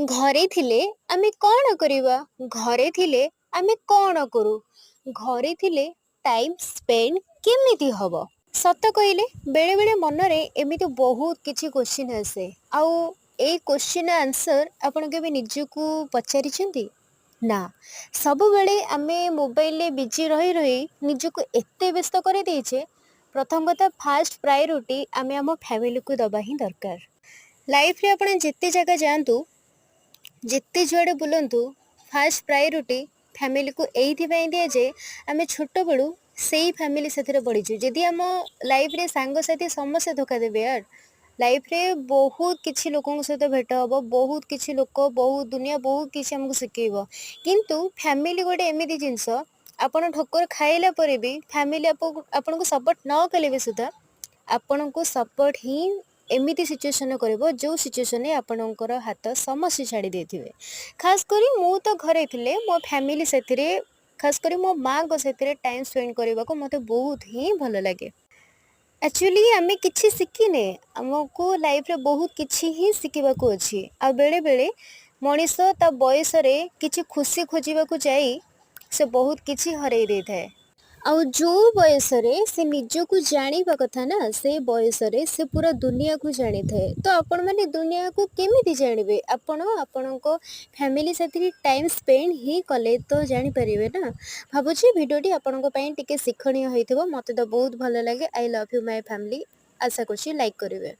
ଘରେ ଥିଲେ ଆମେ କ'ଣ କରିବା? ଘରେ ଥିଲେ ଆମେ କ'ଣ କରୁ? ଘରେ ଥିଲେ ଟାଇମ୍ ସ୍ପେଣ୍ଡ କେମିତି ହବ? ସତ କହିଲେ ବେଳେବେଳେ ମନରେ ଏମିତି ବହୁତ କିଛି କୋଶ୍ଚିନ୍ ଆସେ। ଆଉ ଏଇ କୋଶ୍ଚିନ୍‌ର ଆନ୍ସର୍ ଆପଣ କେବେ ନିଜକୁ ପଚାରିଛନ୍ତି? ନା। ସବୁବେଳେ ଆମେ ମୋବାଇଲରେ ବିଜି ରହି ରହି ନିଜକୁ ଏତେ ବ୍ୟସ୍ତ କରିଦେଇଛେ, ପ୍ରଥମ କଥା ଫାଷ୍ଟ ପ୍ରାୟୋରିଟି ଆମେ ଆମ ଫ୍ୟାମିଲିକୁ ଦେବା ହିଁ ଦରକାର। ଲାଇଫ୍‌ରେ ଆପଣ ଯେତେ ଜାଗା ଯାଆନ୍ତୁ, ଯେତେ ଯୁଆଡ଼େ ବୁଲନ୍ତୁ, ଫାଷ୍ଟ ପ୍ରାୟୋରିଟି ଫ୍ୟାମିଲିକୁ ଏଇଥିପାଇଁ ଦିଆଯାଏ, ଆମେ ଛୋଟବେଳୁ ସେଇ ଫ୍ୟାମିଲି ସାଥିରେ ବଢ଼ିଛୁ। ଯଦି ଆମ ଲାଇଫ୍‌ରେ ସାଙ୍ଗସାଥି ସମସ୍ତେ ଧୋକା ଦେବେ ୟାର, ଲାଇଫ୍‌ରେ ବହୁତ କିଛି ଲୋକଙ୍କ ସହିତ ଭେଟ ହେବ, ବହୁତ କିଛି ଲୋକ, ବହୁତ ଦୁନିଆ ବହୁତ କିଛି ଆମକୁ ଶିଖେଇବ। କିନ୍ତୁ ଫ୍ୟାମିଲି ଗୋଟେ ଏମିତି ଜିନିଷ, ଆପଣ ଠୋକର ଖାଇଲା ପରେ ବି ଫ୍ୟାମିଲି ଆପଣଙ୍କୁ ସପୋର୍ଟ ନ କଲେ ବି ସୁଦ୍ଧା ଆପଣଙ୍କୁ ସପୋର୍ଟ ହିଁ ଏମିତି ସିଚୁଏସନ୍‌ରେ କରିବ ଯେଉଁ ସିଚୁଏସନ୍‌ରେ ଆପଣଙ୍କର ହାତ ସମସ୍ତେ ଛାଡ଼ି ଦେଇଥିବେ। ଖାସ୍ କରି ମୁଁ ତ ଘରେ ଥିଲେ ମୋ ଫ୍ୟାମିଲି ସାଥିରେ, ଖାସ୍ କରି ମୋ ମାଆଙ୍କ ସାଥିରେ ଟାଇମ୍ ସ୍ପେଣ୍ଡ କରିବାକୁ ମୋତେ ବହୁତ ହିଁ ଭଲ ଲାଗେ। ଆକ୍ଚୁଆଲି ଆମେ କିଛି ଶିଖିନେ, ଆମକୁ ଲାଇଫ୍‌ରେ ବହୁତ କିଛି ହିଁ ଶିଖିବାକୁ ଅଛି। ଆଉ ବେଳେବେଳେ ମଣିଷ ତା ବୟସରେ କିଛି ଖୁସି ଖୋଜିବାକୁ ଯାଇ ସେ ବହୁତ କିଛି ହରେଇ ଦେଇଥାଏ। ଆଉ ଯେଉଁ ବୟସରେ ସେ ନିଜକୁ ଜାଣିବା କଥା ନା, ସେ ବୟସରେ ସେ ପୁରା ଦୁନିଆକୁ ଜାଣିଥାଏ। ତ ଆପଣମାନେ ଦୁନିଆକୁ କେମିତି ଜାଣିବେ? ଆପଣ ଆପଣଙ୍କ ଫ୍ୟାମିଲି ସାଥିରେ ଟାଇମ୍ ସ୍ପେଣ୍ଡ ହିଁ କଲେ ତ ଜାଣିପାରିବେ ନା। ଭାବୁଛି ଭିଡ଼ିଓଟି ଆପଣଙ୍କ ପାଇଁ ଟିକେ ଶିକ୍ଷଣୀୟ ହେଇଥିବ। ମୋତେ ତ ବହୁତ ଭଲ ଲାଗେ। I love you my family. ଆଶା କରୁଛି ଲାଇକ୍ କରିବେ।